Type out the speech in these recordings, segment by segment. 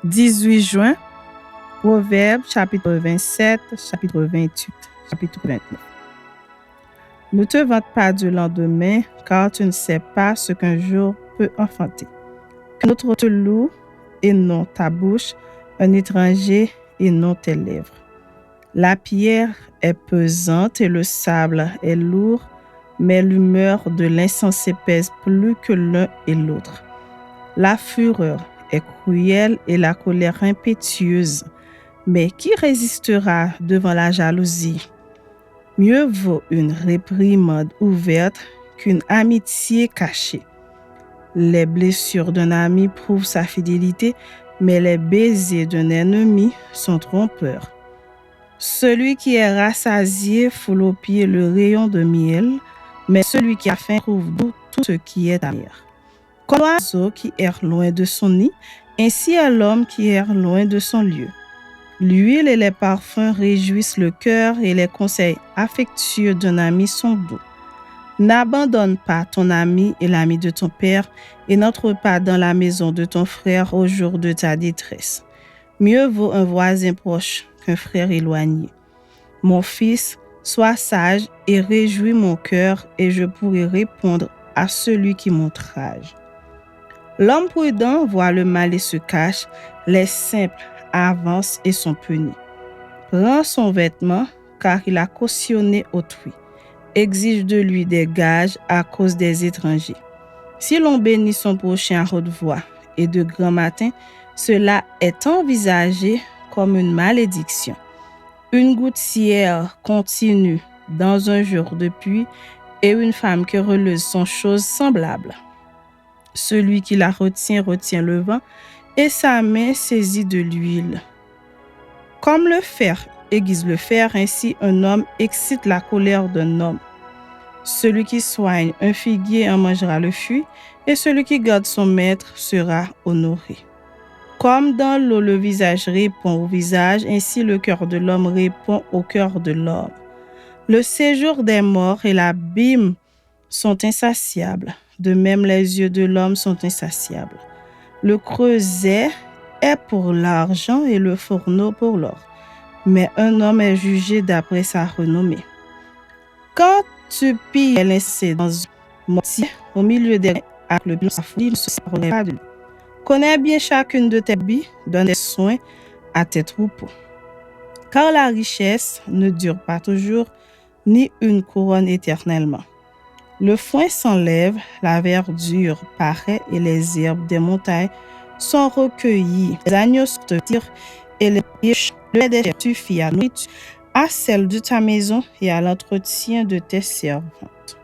18 juin, Proverbes chapitre 27, chapitre 28, chapitre 29. Ne te vante pas du lendemain, car tu ne sais pas ce qu'un jour peut enfanter. Qu'un autre te loue et non ta bouche, un étranger et non tes lèvres. La pierre est pesante et le sable est lourd, mais l'humeur de l'insensé pèse plus que l'un et l'autre. La fureur est cruelle et la colère impétueuse, mais qui résistera devant la jalousie? Mieux vaut une réprimande ouverte qu'une amitié cachée. Les blessures d'un ami prouvent sa fidélité, mais les baisers d'un ennemi sont trompeurs. Celui qui est rassasié foule aux pieds le rayon de miel, mais celui qui a faim trouve tout ce qui est amer. Comme l'oiseau qui erre loin de son nid, ainsi est l'homme qui erre loin de son lieu. L'huile et les parfums réjouissent le cœur et les conseils affectueux d'un ami sont doux. N'abandonne pas ton ami et l'ami de ton père et n'entre pas dans la maison de ton frère au jour de ta détresse. Mieux vaut un voisin proche qu'un frère éloigné. Mon fils, sois sage et réjouis mon cœur et je pourrai répondre à celui qui m'outrage. L'homme prudent voit le mal et se cache, les simples avancent et sont punis. Prends son vêtement, car il a cautionné autrui. Exige de lui des gages à cause des étrangers. Si l'on bénit son prochain à haute voix et de grand matin, cela est envisagé comme une malédiction. Une gouttière continue dans un jour de pluie et une femme querelleuse sont choses semblables. Celui qui la retient le vent et sa main saisit de l'huile. Comme le fer aiguise le fer, ainsi un homme excite la colère d'un homme. Celui qui soigne un figuier en mangera le fruit, et celui qui garde son maître sera honoré. Comme dans l'eau le visage répond au visage, ainsi le cœur de l'homme répond au cœur de l'homme. Le séjour des morts et l'abîme sont insatiables, de même les yeux de l'homme sont insatiables. Le creuset est pour l'argent et le fourneau pour l'or, mais un homme est jugé d'après sa renommée. Quand tu pilles l'incé dans un mortier, au milieu des grains, avec le bilan, sa folie ne se séparera pas de lui. Connais bien chacune de tes billes, donne des soins à tes troupeaux. Car la richesse ne dure pas toujours, ni une couronne éternellement. Le foin s'enlève, la verdure paraît et les herbes des montagnes sont recueillies. Les agneaux se tirent et les biches, le lait des chèvres suffit à nourriture, à celle de ta maison et à l'entretien de tes servantes.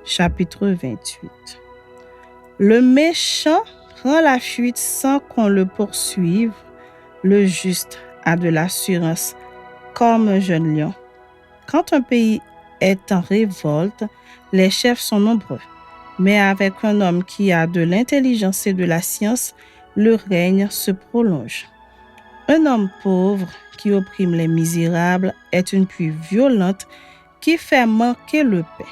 Chapitre 28. Le méchant prend la fuite sans qu'on le poursuive. Le juste a de l'assurance comme un jeune lion. Quand un pays est en révolte, les chefs sont nombreux. Mais avec un homme qui a de l'intelligence et de la science, le règne se prolonge. Un homme pauvre qui opprime les misérables est une pluie violente qui fait manquer le pain.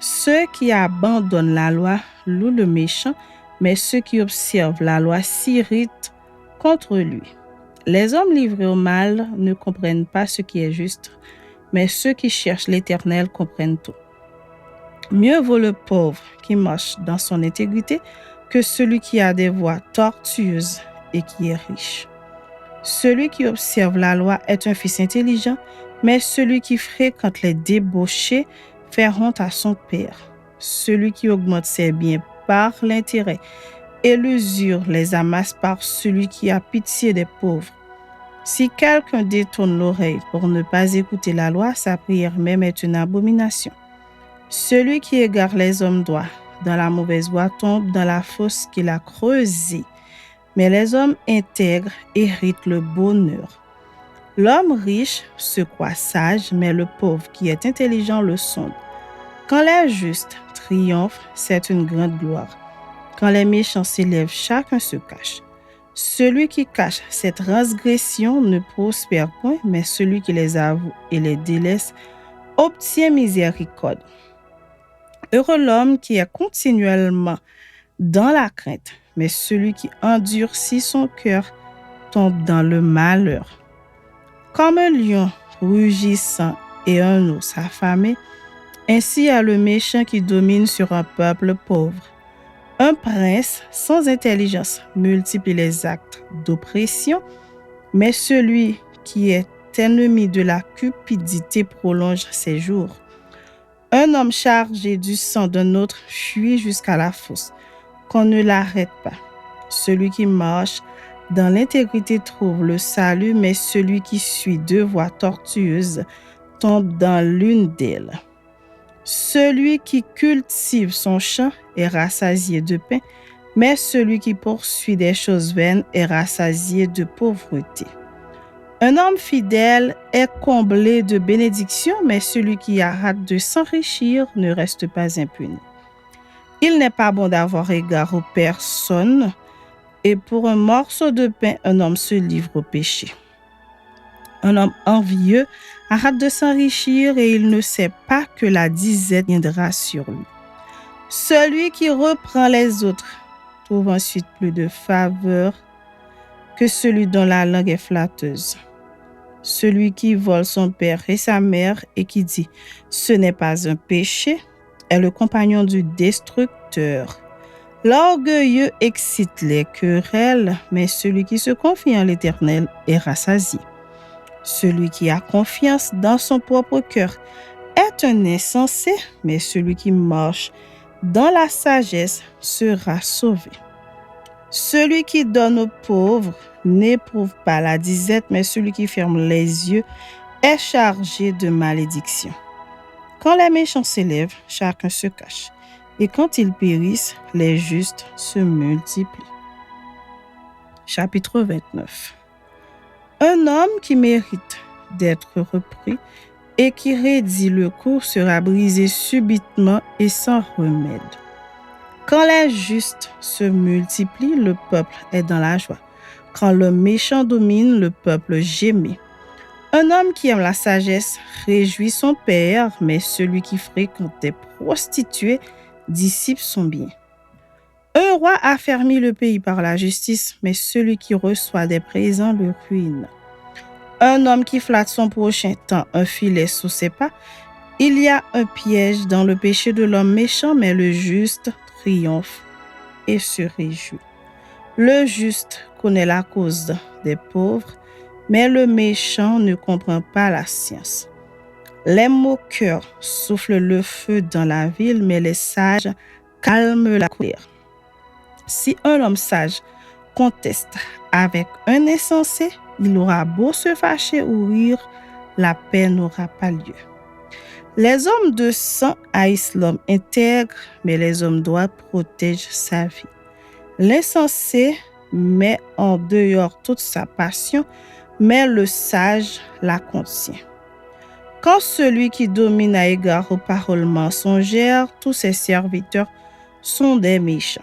Ceux qui abandonnent la loi louent le méchant, mais ceux qui observent la loi s'irritent contre lui. Les hommes livrés au mal ne comprennent pas ce qui est juste, mais ceux qui cherchent l'Éternel comprennent tout. Mieux vaut le pauvre qui marche dans son intégrité que celui qui a des voies tortueuses et qui est riche. Celui qui observe la loi est un fils intelligent, mais celui qui fréquente les débauchés fait honte à son père. Celui qui augmente ses biens par l'intérêt et l'usure les amasse par celui qui a pitié des pauvres. Si quelqu'un détourne l'oreille pour ne pas écouter la loi, sa prière même est une abomination. Celui qui égare les hommes droits dans la mauvaise voie tombe dans la fosse qu'il a creusée. Mais les hommes intègres héritent le bonheur. L'homme riche se croit sage, mais le pauvre qui est intelligent le sonde. Quand les justes triomphent, c'est une grande gloire. Quand les méchants s'élèvent, chacun se cache. Celui qui cache ses transgressions ne prospère point, mais celui qui les avoue et les délaisse obtient miséricorde. Heureux l'homme qui est continuellement dans la crainte, mais celui qui endurcit son cœur tombe dans le malheur. Comme un lion rugissant et un ours affamé, ainsi est le méchant qui domine sur un peuple pauvre. Un prince sans intelligence multiplie les actes d'oppression, mais celui qui est ennemi de la cupidité prolonge ses jours. Un homme chargé du sang d'un autre fuit jusqu'à la fosse, qu'on ne l'arrête pas. Celui qui marche dans l'intégrité trouve le salut, mais celui qui suit deux voies tortueuses tombe dans l'une d'elles. Celui qui cultive son champ est rassasié de pain, mais celui qui poursuit des choses vaines est rassasié de pauvreté. Un homme fidèle est comblé de bénédictions, mais celui qui a hâte de s'enrichir ne reste pas impuni. Il n'est pas bon d'avoir égard aux personnes, et pour un morceau de pain, un homme se livre au péché. Un homme envieux a hâte de s'enrichir et il ne sait pas que la disette viendra sur lui. Celui qui reprend les autres trouve ensuite plus de faveur que celui dont la langue est flatteuse. Celui qui vole son père et sa mère et qui dit « ce n'est pas un péché » est le compagnon du destructeur. L'orgueilleux excite les querelles, mais celui qui se confie en l'Éternel est rassasié. Celui qui a confiance dans son propre cœur est un insensé, mais celui qui marche dans la sagesse sera sauvé. Celui qui donne aux pauvres n'éprouve pas la disette, mais celui qui ferme les yeux est chargé de malédiction. Quand les méchants s'élèvent, chacun se cache, et quand ils périssent, les justes se multiplient. Chapitre 29. Un homme qui mérite d'être repris et qui raidit le cou sera brisé subitement et sans remède. Quand les justes se multiplient, le peuple est dans la joie. Quand le méchant domine, le peuple gémit. Un homme qui aime la sagesse réjouit son père, mais celui qui fréquente des prostituées dissipe son bien. Un roi affermit le pays par la justice, mais celui qui reçoit des présents le ruine. Un homme qui flatte son prochain tend un filet sous ses pas. Il y a un piège dans le péché de l'homme méchant, mais le juste triomphe et se réjouit. Le juste connaît la cause des pauvres, mais le méchant ne comprend pas la science. Les moqueurs soufflent le feu dans la ville, mais les sages calment la colère. Si un homme sage conteste avec un insensé, il aura beau se fâcher ou rire, la paix n'aura pas lieu. Les hommes de sang haïssent l'homme intègre, mais les hommes droits protègent sa vie. L'insensé met en dehors toute sa passion, mais le sage la contient. Quand celui qui domine a égard aux paroles mensongères, tous ses serviteurs sont des méchants.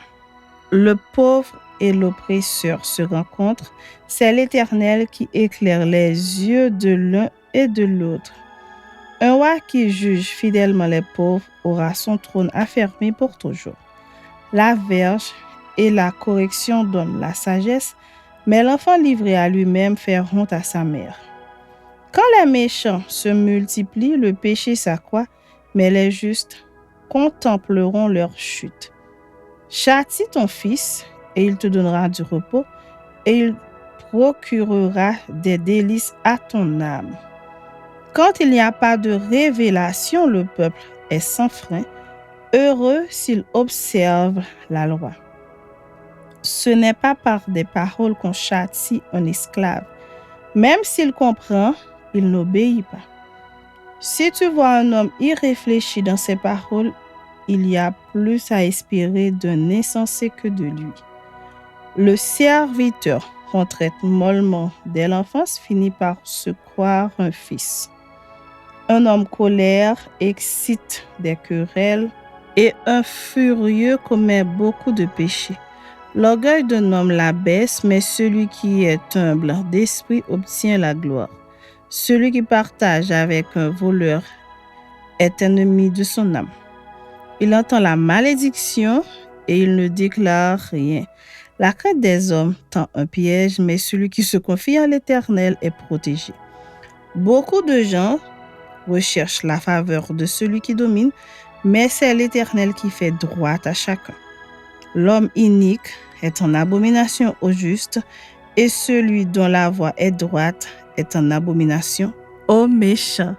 Le pauvre et l'oppresseur se rencontrent, c'est l'Éternel qui éclaire les yeux de l'un et de l'autre. Un roi qui juge fidèlement les pauvres aura son trône affermi pour toujours. La verge et la correction donnent la sagesse, mais l'enfant livré à lui-même fait honte à sa mère. Quand les méchants se multiplient, le péché s'accroît, mais les justes contempleront leur chute. Châtie ton fils, et il te donnera du repos, et il procurera des délices à ton âme. Quand il n'y a pas de révélation, le peuple est sans frein, heureux s'il observe la loi. Ce n'est pas par des paroles qu'on châtie un esclave. Même s'il comprend, il n'obéit pas. Si tu vois un homme irréfléchi dans ses paroles, il y a plus à espérer d'un insensé que de lui. Le serviteur qu'on traite mollement dès l'enfance finit par se croire un fils. Un homme colère excite des querelles et un furieux commet beaucoup de péchés. L'orgueil d'un homme l'abaisse, mais celui qui est humble d'esprit obtient la gloire. Celui qui partage avec un voleur est ennemi de son âme. Il entend la malédiction et il ne déclare rien. La crainte des hommes tend un piège, mais celui qui se confie en l'Éternel est protégé. Beaucoup de gens recherchent la faveur de celui qui domine, mais c'est l'Éternel qui fait droit à chacun. L'homme inique est en abomination au juste, et celui dont la voie est droite est en abomination au méchant.